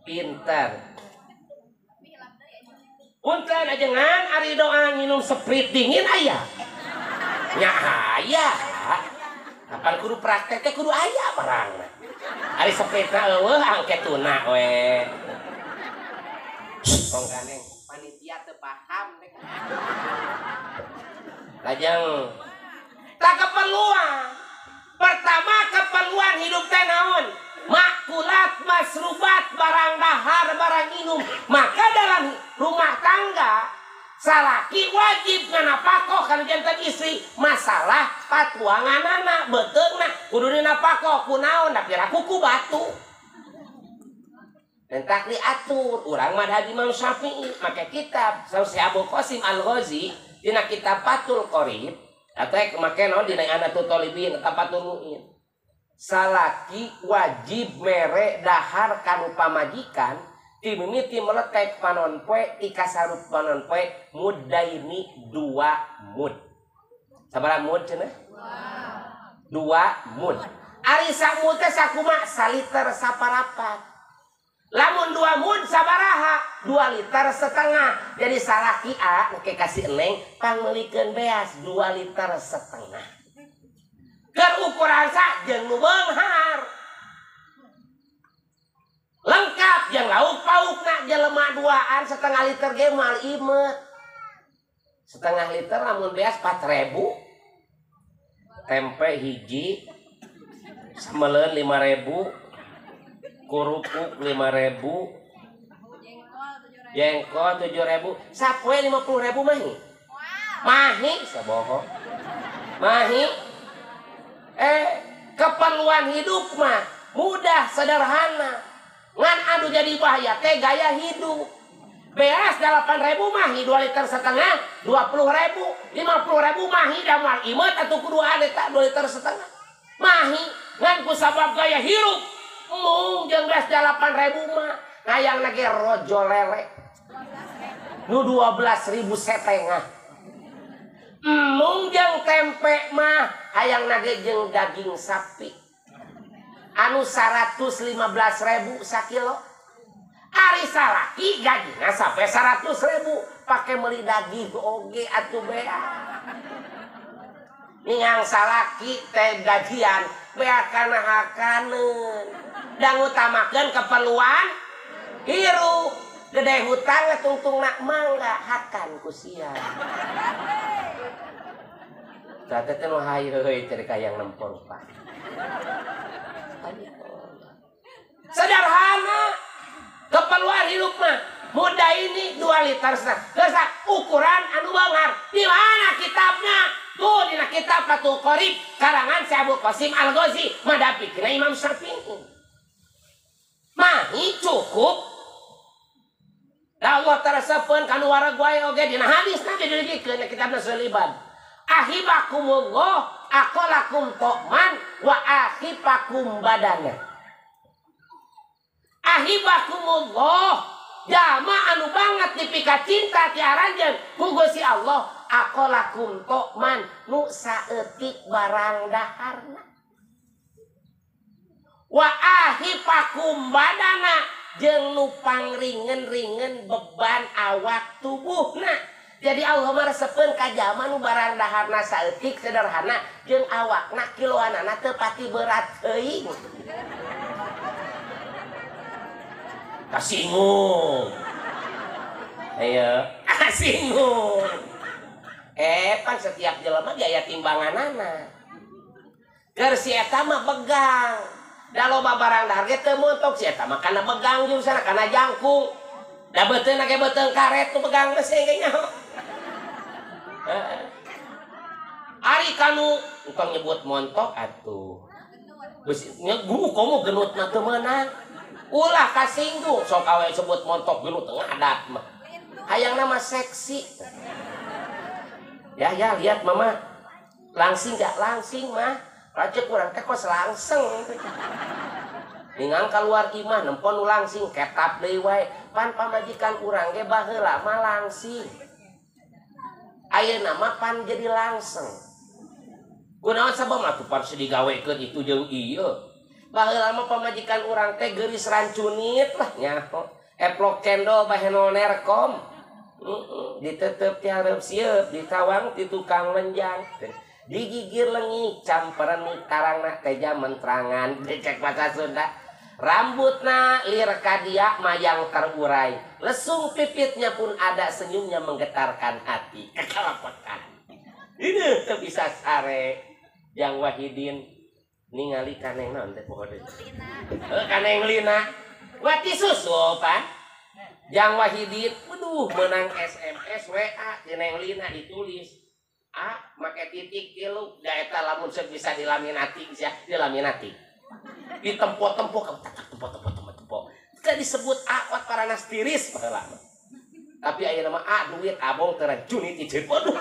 Pintar. Punten ajengan ari doa nginum Sprite dingin aya. Nya aya. Kapan kudu praktek teh kudu aya barangna. Ari Sprite na eueuh angke tuna we. Tong ganeng panitia teu paham deh. Lajeng tak keperluan. Pertama keperluan hidup teh naon? Makulat, masrubat, barang dahar, barang minum. Maka dalam rumah tangga salaki wajib nganapakoh kana janten istri. Masalah patuanganana beteungna kudu dinapakoh kunaon da piraku ku batu. Entak diatur urang madhab Imam Syafi'i make kitab saus Abu Qasim Al-Ghazi dina kitab Fathul Qorib atau make naon dina Anatul Talibin Tafatul Mu'in. Salaki wajib mere dahar kanu pamajikan ti mimiti meletek panon poe ti kasarup panon poe mudaini 2 mud. Sabaraha mud cenah? 2 mud. Ari samud teh sakumaha saliter saparapat. Lamun 2 mud sabaraha? 2 liter setengah. Jadi salaki A engke kasih eneng pangmelikeun beas 2 liter setengah. Keur ukuran sa jeung nu beunghar. Lengkap jeung lauk paukna jelema duaan setengah liter ge mal imet. Setengah liter lamun beas 4.000. Tempe hiji sameleun 5.000. Kurupuk 5.000. Jengkol 7.000. Sapoe 50.000 mahi. Mahi saboho. Mahi. Keperluan hidup mah mudah sederhana. Ngan anu jadi bahaya teh gaya hidup. Beas 8.000 mahi 2 liter setengah 20.000. 50.000 mahi damal imet atau kudu ade tak 2 liter setengah. Mahi ngan kusabab gaya hidup. Mung jeung beas 8.000 mah ngayang nage rojo lele. Nu 12.000 setengah. Mung jeung tempe mah hayang nage jeung daging sapi anu 115.000 sakilo. Ari salaki gajina sampai 100.000 pake meuli daging oge atuh bea. Ningang salaki teh gajian bea kana hakaneun da ngutamakeun keperluan hirup. Gede hutang tungtungna mangga hakan ku sia. Tata teh mah hayu cari kayang nempor pak. Sederhana keperluan hidup mah muda ini 2 liter setengah. Ukuran anu beunghar. Di mana kitabnya? Tuh dina kitab Fathul Qorib karangan si Abu Qasim Al-Ghazi madhab fikihna Imam Syafi'i. Mahi cukup. Da Allah tarasapeun kanu waragwae oge dina hadis nabi dilibikeun kitabna Sulaiman. Ahibakumullah aqalakum to'man wa ahibakum badana. Ahibakumullah jama anu banget dipika cinta ti aranjeun ku Gusti Allah aqalakum to'man nu saeutik barang daharna wa ahipakum badana jeung nu pangringen-ringen beban awak tubuhna. Jadi Allah meresepkeun ka jama nu barang daharna saeutik sederhana jeung awakna kiloanana teu pati berat teuing. Kasinggung. Ayo, kasinggung. Pan setiap jelema gaya timbanganana. Keur si eta mah begang. Da loba barang dahar ge teu montok si eta mah kana begang jurusana kana jangkung. Da beuteung ge beuteung karet nu begang geus ge nyaho. Ari kanu engkau nyebut montok atuh. Geus guru komo genut mah teu meunang. Ulah kasinggung sok awe sebut montok genut ngadat mah. Hayang nama seksi. Ya lihat mama. Langsing gak langsing mah. Rajek urang teh kos langseng. Ningang keluar imah nempon nu langsing ketap deui wae. Pan pamajikan urang ge baheula mah langsing. Ayeuna mah pan jadi langseng. Kunaon sabab atuh pan digawekeun itu jeung ieu. Baheula mah pamajikan urang teh geuris rancunit lah nyaho. Eplok cendol bae nonerkom. Ditetep ti hareup sieup ditawang ti tukang lenjang. Digigir lengik camperan tarangna teh mentrangan dicek bahasa Sunda. Rambutna lir kadia mayang terurai. Lesung pipitnya pun ada senyumnya menggetarkan hati. Kekalapekan. Ini teu bisa sare. Yang Wahidin ningali kaneng naon teh poho deui. Kaneng Lina. Wati susu pan. Yang Wahidin waduh menang SMS WA di Neng Lina ditulis. Make titik tilu da eta lamun bisa dilaminati sia dilaminati. Ditempo-tempo tempo. Teu disebut wat parana stiris baheula. Tapi ayeuna mah duit abong teu racuni ti ceuk. Waduh.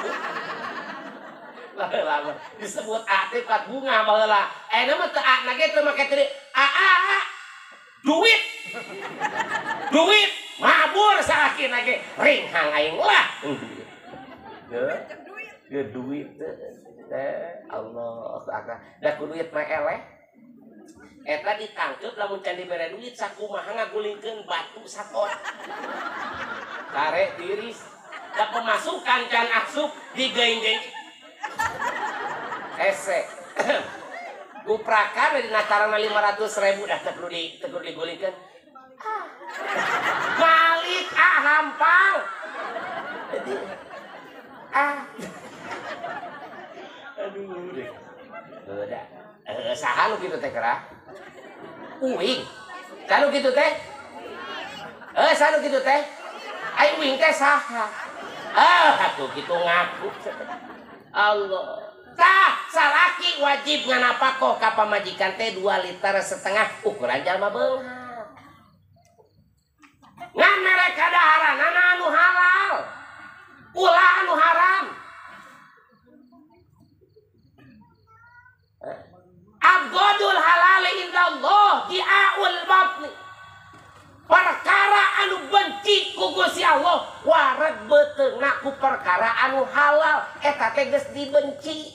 Baheula disebut teh kat bunga baheula. Ayeuna mah teu na ge teu make teu duit. Duit mabur sakina ge ringhang aing lah. Ge duit Allah akbar. Da ku duit mah eleh. Eta ditangkep lamun can dibere duit sakumaha ngagulingkeun batu satot. Kare tiris. Da pemasukan can asup digeing-geing. Ese. Guprakan di natarana 500.000 dah teu perlu digulingkeun. Balik hampang. Jadi aduh deh. Beda. Saha nu kitu teh kera? Uing. Saha nu kitu teh? Saha nu kitu teh? Ai uing teh saha? Atuh kitu ngaku. Allah. Tah, salaki wajib nganapakoh ka pamajikan teh 2,5 liter ukuran jalma beunghar. Ngan mereka daharanana anu halal. Ulah anu haram. Abgodul halal indallah di'aul batni. Perkara anu benci ku Gusti Allah wareg beuteungna ku perkara anu halal eta teh geus dibenci.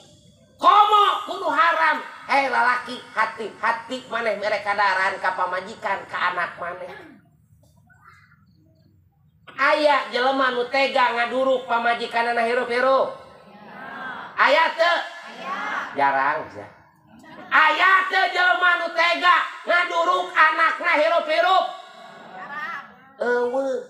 Komo kudu haram. Lalaki hati-hati maneh mere kadaharan ka pamajikan ka anak maneh. Aya jelema nu tega ngaduruk pamajikanana hirup-hirup. Aya teu? Jarang ya. Aya teu jelema nu tega ngaduruk anakna hirup-hirup. Eueuh.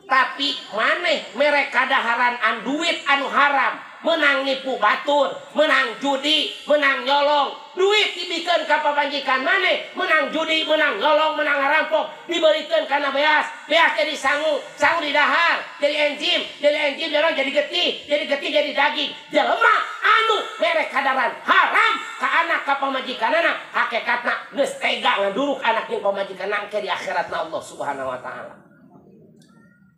Tapi maneh mere kadaharan an duit anu haram, menang nipu batur, menang judi, menang nyolong. Duit dibikeun ka pamajikan maneh, menang judi, menang nyolong, menang ngarampok, dibeureikeun kana beas. Beas jadi sangu didahar, jadi enzim jadi getih, jadi daging. Jelema anu mere kadaharan haram ka anak ka pamajikanana, hakikatna geus tega ngaduruk anak jeung pamajikanna ke di akhiratna Allah Subhanahu wa taala.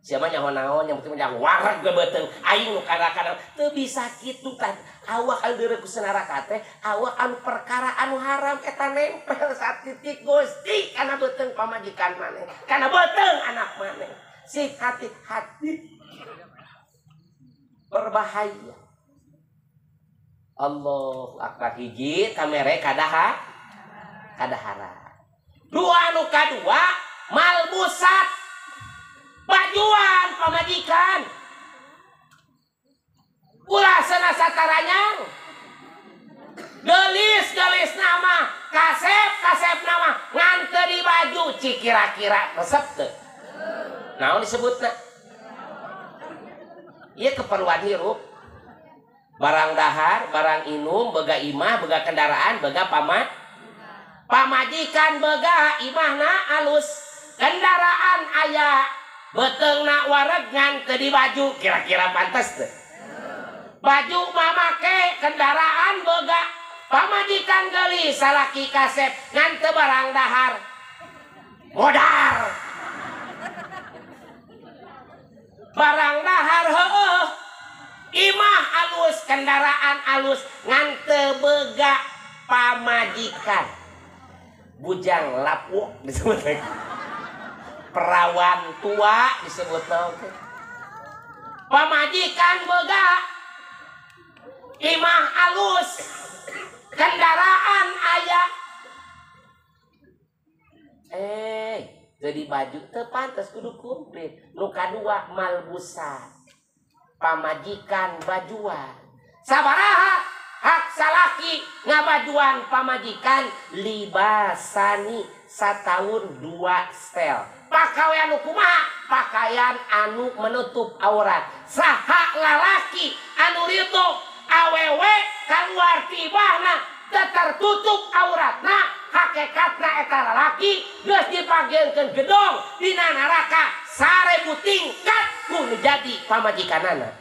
Siapa nyaho naon yang penting jangan wareg ge beuteung aing nu kadang-kadang teu bisa kitu kan awak anu deureuk ku sanaraka teh awak anu perkara anu haram eta nempel satitik Gusti kana beuteung pamajikan maneh kana beuteung anak maneh sih hati-hati berbahaya. Allahu akbar. Hiji kamere kadahara. Dua nu kadua malbusat bajuan pamajikan. Ulah sana sataranya gelis nama kasep nama ngante di baju cik kira-kira resep teu naon disebutna ieu keperluan hirup barang dahar barang inum bega imah bega kendaraan bega pamajikan bega imahna alus kendaraan aya beteungna wareg ngante di baju kira-kira pantes teu baju mamake kendaraan bega pamajikan gelis salaki kasep ngante barang dahar modar barang dahar heueuh imah alus kendaraan alus ngante bega pamajikan bujang lapuk disebut lagi perawan tua disebut lagi pamajikan bega imah alus kendaraan aya jadi baju teu pantes kudu komplit. Nu kadua malbusa pamajikan bajuan sabaraha hak salaki ngabajuan pamajikan libasani satahun 2 setel pakaian kumaha pakaian anu menutup aurat saha lalaki anu ritu awewe keluar tibahna tertutup auratna hakikatna eta lalaki geus dipanggeulkeun gedong dina neraka 1000 tingkat kudu jadi pamajikanana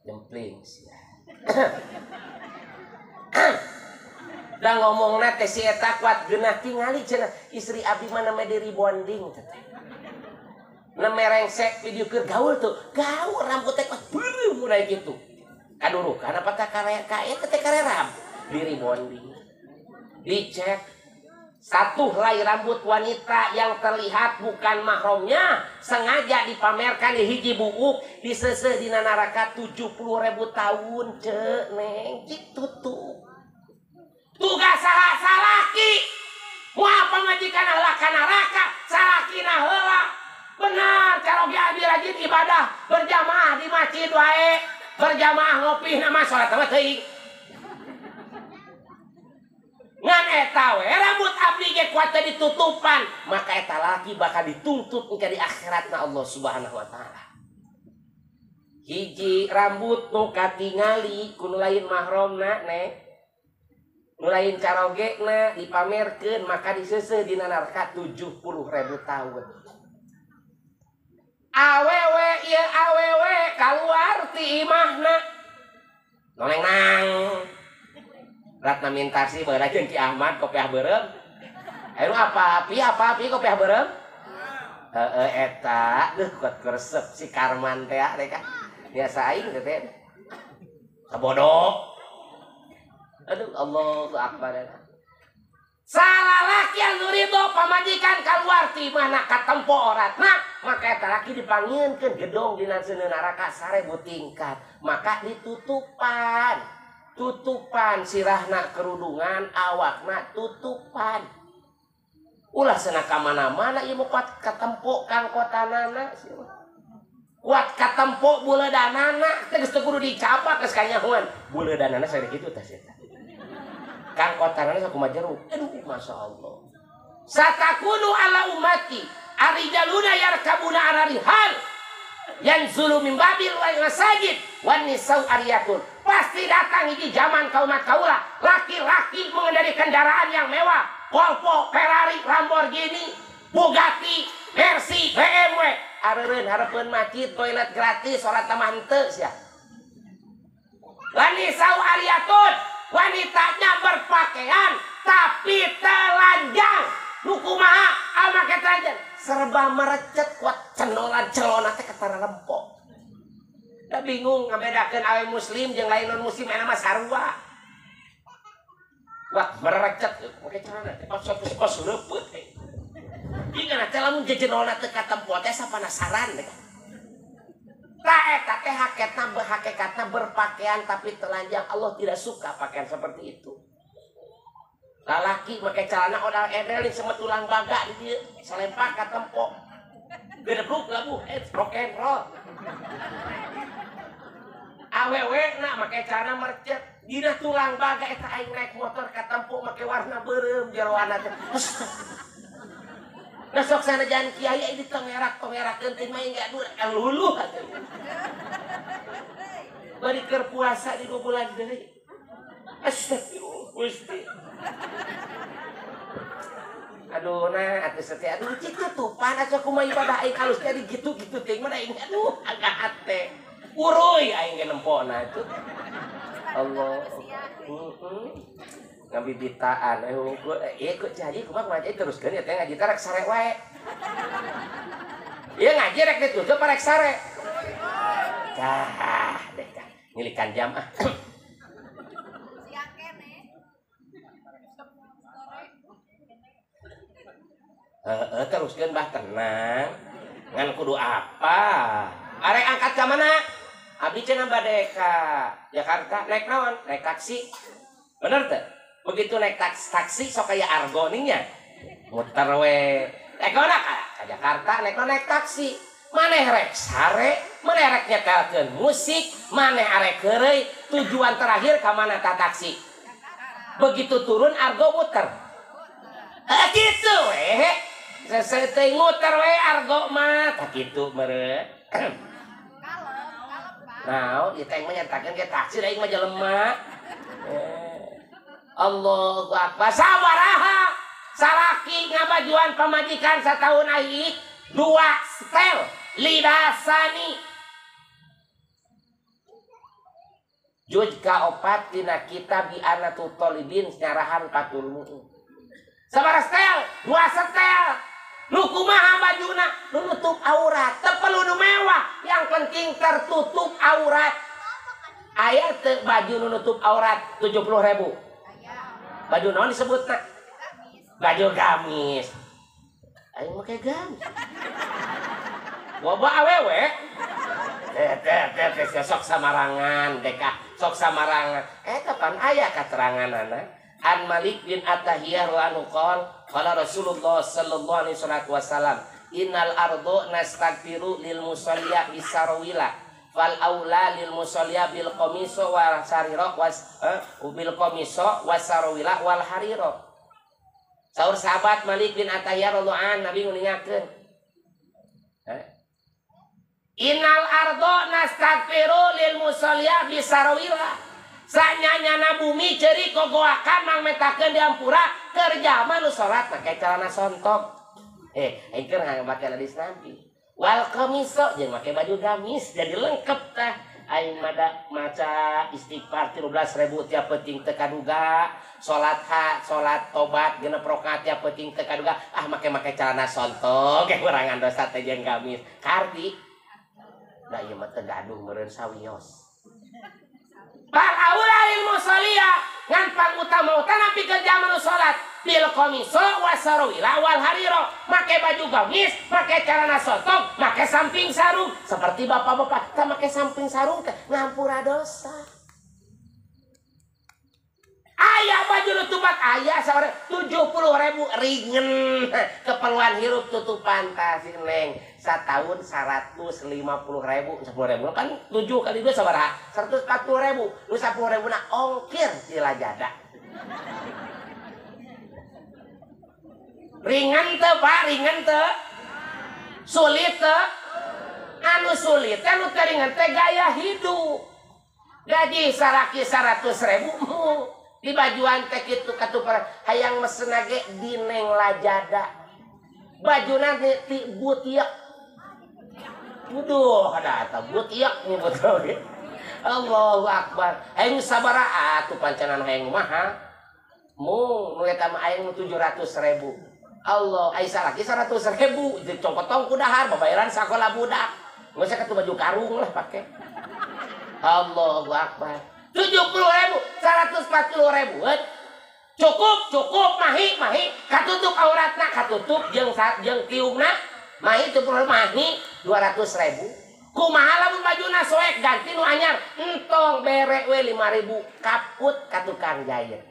jempling sia da ngomongna teh si eta kuat geunah tingali cenah istri abdi mah namanya diri bonding nemerengsek video keur gaul tuh gaul rambut teh beureum mulai gitu kaduru kana patah karya kae teh kareram diri bonding dicek satu helai rambut wanita yang terlihat bukan mahramnya sengaja dipamerkan di hiji buuk diseuseuh dina neraka 70.000 tahun ceuk neng kitu tuh tugas saha salaki moal pamajikan heula ka neraka salakina heula benar cara abdi rajin ibadah berjamaah di masjid wae berjamaah ngopi nama salat mah teuing ngan eta we rambut abdi ge kuat ditutupan maka eta laki bakal dituntut engke di akhiratna Allah Subhanahu wa taala hiji rambut nu katingali ku nu lain mahramna nek nu lain carogena dipamerkeun maka diseuseuh dina neraka 70.000 tahun awewe ieu awewe kaluar ti imahna noleng nang ratna mintarsi beura jeung Ki Ahmad kopiah beureum anu apa api kopiah beureum heueuh eta deuh kuat resep si Karman teh rek biasa aing teh sabodo aduh Allahu akbar salalaki anu ridho pamajikan kaluar ti imahna katempo oratna maka eta laki dipanggieunkeun gedong dina seueur neraka 1000 tingkat maka tutupan sirahna kerudungan awakna tutupan ulah cenah ka mana-mana ieu mah kuat katempo kang kotanana kuat katempo buleudanana teh geus teu kudu dicapa geus kanyahoan buleudanana sare kitu tah sia kang kotanana sakumaha jeruk aduh masyaallah satakunu ala ummati arijaluna yarkabuna ala rihal yanzulu min babil wal masajid wan nisau ariyatun pasti datang hiji zaman kaumat kaula laki-laki mengendari kendaraan yang mewah Volvo, Ferrari, Lamborghini, Bugatti, Mercy, BMW areureun hareupeun masjid toilet gratis salat mah henteu sia wan nisau ariyatun wanitanya berpakaian tapi telanjang nu kumaha al make telanjang serba merecet kuat cenolan celona teh ketara lempok da bingung ngabedakeun awe muslim jeung lain non muslim eta mah sarua kuat merecet make celana teh pas leupet Ingat teh lamun jejenolna teu katempo teh sapanasaran deh. Tah eta teh hakikatna berpakaian tapi telanjang. Allah tidak suka pakaian seperti itu. Lalaki pakai celana odal edel sama tulang baga di dieu salempak katempo. Gedebuk labu rock and roll. Awewe na make celana mercet dina tulang baga eta aing naik motor katempo make warna beureum jeroana teh. Da sok sanajan kiai di tongerak-tongerakeun teh mah enggak luluh atuh. Bari keur puasa di 2 bulan deui. Astagfirullah Gusti. Aduh nah atuh setia aduh citu tupan asa kumaha ibadah aing halus jadi gitu-gitu teh mah aing aduh agak hate. Uruy aing ge nempona itu. Allah. Ngabibitaan kok jadi kumaha ngaji teruskeun ya teh ngaji rek sare wae. Ieu ngaji rek ditutup rek sare. Tah deh tah ngilikan jam ah. Teruskeun bah tenang. Ngan kudu apa? Arek angkat ka mana? Abdi cenah bade ka Jakarta naik naon? Naik taksi. Bener teh? Begitu naik taksi sok aya argo nya. Muter we. Naik mana ka Jakarta naik taksi. Maneh rek sare, maneh rek nyetelkeun musik, maneh arek keureuy tujuan terakhir ka mana ta taksi. Begitu turun argo muter. Gitu we. Seseuteung muter we argo mah tah kitu meureun. Naon ieu teh mah nyatakeun ge taksi da aing mah jelema. Allahu Akbar. Sabaraha salaki ngabajuan pamajikan satahun aing 2 setel lidasani. Juj ka 4 dina kitab bi Anatul Talibin nyarahan katul mu'min. Sabaraha setel 2 setel. Nu kumaha bajuna? Nu nutup aurat. Teu perlu nu mewah, yang penting tertutup aurat. Aya teu baju nu nutup aurat 70.000. Baju naon disebutna? Baju gamis. Aing make gamis. Boba awewe. Teh sok samarangan deka, sok samarangan. Kapan aya kateranganana? An Malik bin At-Tahiyah radhiyallahu anhu qala Rasulullah sallallahu alaihi wasallam innal ardu nastaghfiru lil musalliya bisarawila fal aula lil musalliya bil qamiso wal sarira was bil qamiso wasarawila wal harira. Saur sahabat Malik bin At-Tahiyah radhiyallahu anhu Nabi nguningakeun innal ardu nastaghfiru lil musalliya bisarawila. Sanyanyana bumi ceri kogoakan mang metakeun di ampura kerja mah nu salat make celana sontok. Aing keur ngake ladis Nabi. Wal qamiso jeung make baju gamis jadi lengkep tah. Aing mada maca istighfar 13.000 tiap peuting teu kaduga. Salat tobat 6 rakaat tiap peuting teu kaduga. Make celana sontok ge kurangan dosa teh jeung gamis. Kardi. Da ieu mah teu gaduh meureun sawios. Bal aula lil musalliya ngan pangutama-utama pikeun jaman salat bil qamiso wasarawila wal harira make baju gamis make celana sontok make samping sarung seperti bapak-bapak teh make samping sarung teh ngampura dosa. Aya baju nutupat aya sare 70.000 ringen keperluan hirup tutupan tah si Neng satahun 150.000 10.000 kan 7 kali 2 sabaraha 140.000 nu 10.000 na ongkir di lajada ringan teu Pak ringan teu sulit teu anu sulit teh nu ringan teh gaya hidup gaji salaki 100.000 di bajuan teh kitu katuparan hayang mesena ge di Neng lajada bajuna ti butiek. Wuduh ada eta butiek nyebut we. Allahu Akbar. Hayang sabaraha atuh pancenan hayang mahal. Mung nu eta mah hayang 700.000. Allah ai salaki 100.000 dicongkotong ku dahar babayaran sakola budak. Geus atuh baju karung lah pake. Allahu Akbar. 70.000, 140.000. cukup mahi katutup auratna katutup jeung tiungna mahi teu perlu mahi 200.000 kumaha lamun bajuna soek ganti nu anyar entong bere we 5.000 kaput ka tukang jahit.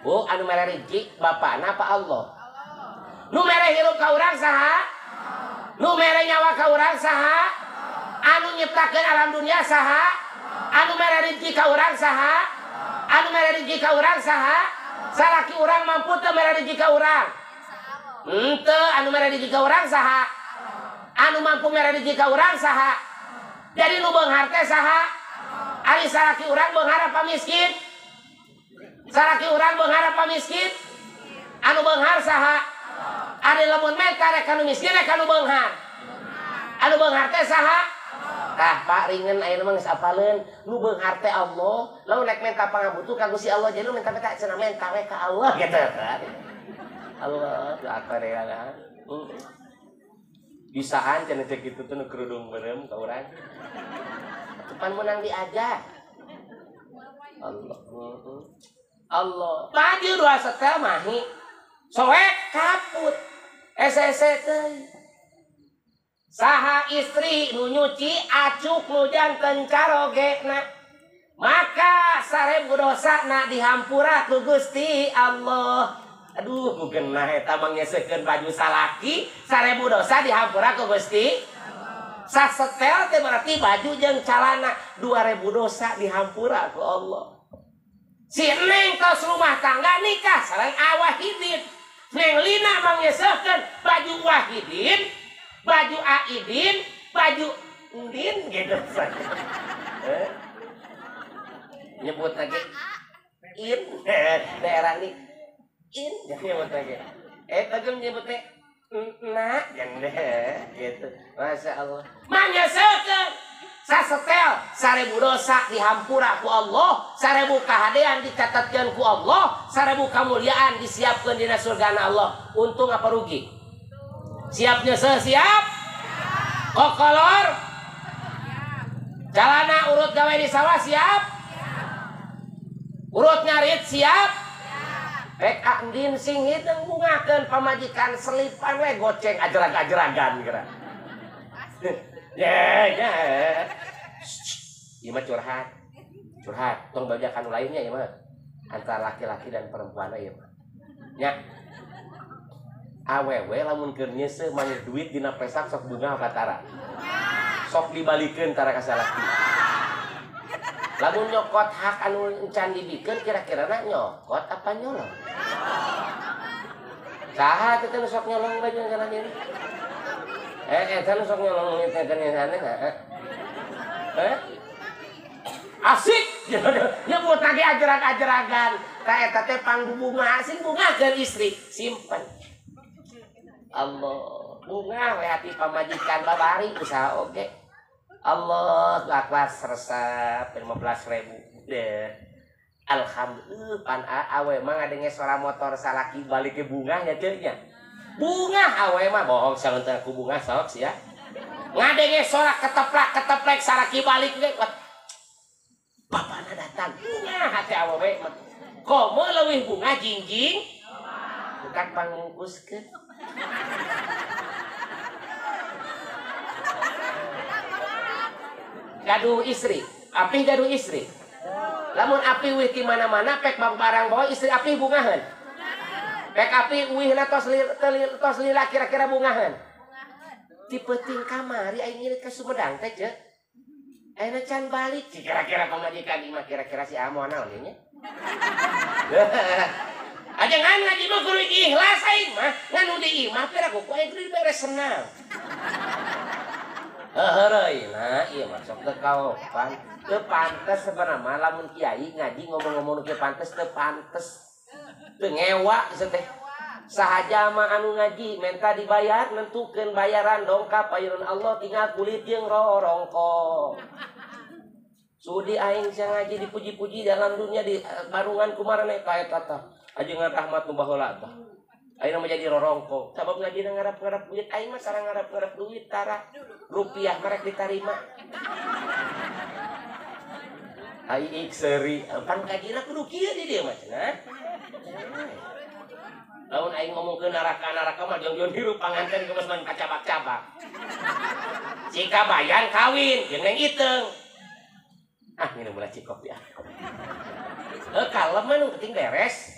Bu anu mere rizki bapana apa Allah? Nu mere hirup ka urang saha? Nu mere nyawa ka urang saha? Anu nyiptakeun alam dunia saha? Anu mere rizki ka urang saha? Anu mere rizki ka urang saha? Salaki urang mampu teu mere rizki ka urang? Henteu anu mere rizki ka urang saha? Anu mampu mere rizki ka urang saha? Jadi nu beunghar teh saha? Ari salaki urang beunghar apa miskin? Salaki urang beunghar apa miskin? Anu beunghar saha? Ari lamun menta rek anu miskin rek anu beunghar. Anu beunghar teh saha? Tah Pak ringan ayeuna mah geus apaleun nu beunghar teh Allah. Lamun rek menta pangabutuh ka Gusti Allah jadi lu menta-menta cenah menta we ka Allah gitu kan. Allah teu akar ya. Bisaan cenah cek kitu teh nu kerudung beureum ka urang. Depan menang diajak. Allah. Maju dua setel mahi. Soek kaput. SSC teh. Saha istri nu nyuci acuk nu janten carogena. Maka 1.000 dosana dihampura ku Gusti Allah. Aduh ku genah eta manggeuskeun baju salaki 1.000 dosa dihampura ku Gusti. Sasetel teh berarti baju jeung calana 2.000 dosa dihampura ku Allah. Si Neng tos rumah tangga nikah sareng Wahidin. Neng Lina manggeuskeun baju Wahidin, baju Aidin, baju Undin gitu. Nyebut lagi In daerah ini In nyebut lagi. Bagem nyebutnya nah gitu. Masya Allah. Manggeuskeun sasetel 1.000 dosa dihampura ku Allah, 1.000 kahadean dicatatkeun ku Allah, 1.000 kamuliaan disiapkeun dina surgana Allah. Untung apa rugi? Siapnya siap? Kokolor? Calana urut gawe di sawah siap? Urut ngarit siap? Rek andin sing hideung bungakeun pamajikan selipan we goceng ajerag-ajeragan kira. Ya. Ieu mah curhat. Tong bajakan lainnya ya mah. Antara laki-laki dan perempuan ieu mah. Nya. Awewe lamun keur nyeuseum mangir duit dina pesak sok bunga patara. Sok dibalikeun tara ka salaki. Lamun nyokot hak anu encan dibikeun kira-kira nyokot apa nyolong? Saha teh sok nyolong baju kana ieu? Kan sok nyolong itu kan yang aneh asik nyebut lagi ajerak-ajeragan tak eta teh pangbunga sing bungakeun istri simpen Allah bunga we hati pamajikan babari usaha oge Allah akbar resep 15.000 deh alhamdulillah pan awe mah ngadenge suara motor salaki balik ke bunga nya teh nya bunga awe mah bohong saleunteu aku bunga sok sia ngadenge sorak keteplak salaki balik ge bapana datang bunga hati awe komo leuwih bunga jingjing bukan pangungkuskeun gaduh istri apih gaduh istri lamun apih wih di mana-mana pek barang bawa istri apih bungaheun pek api uihna tos lila kira-kira bungahan. Di peuting kamari aing ngirit ka Sumedang teh ceuk. Ayeuna can balik kira-kira pamajikan imah kira-kira si Amo naon nya. Aja ngan ngaji mah kudu ikhlas aing mah. Ngan di imah teh aku aing kudu beres senang. Heureuyna ieu mah sok teu kaopan. Teu pantes sebenarnya lamun kiai ngaji ngomong-ngomong ke pantes teu pantes. Teu ngewa teh sahaja mah anu ngaji menta dibayar nentukeun bayaran dongkap ayeunan Allah tinggal kulit jeung rorongko sudi aing sia ngaji dipuji-puji dalam dunia di barungan kumarane ka eta tah ajengan rahmat nu baheula tah ayeuna mah jadi rorongko sabab ngaji ngarap-ngarap duit aing mah sareng ngarap-ngarap duit tara rupiah merek ditarima ai seri pan kajina kudu kieu di dieu mah cenah. Lamun aing ngomong ke naraka mah jong-jong hirup panganten geus main kacabak-cabak. Jika bayan kawin jeung Neng Iteung. Minum ulah cikopi ah. Kalem mah nu penting beres.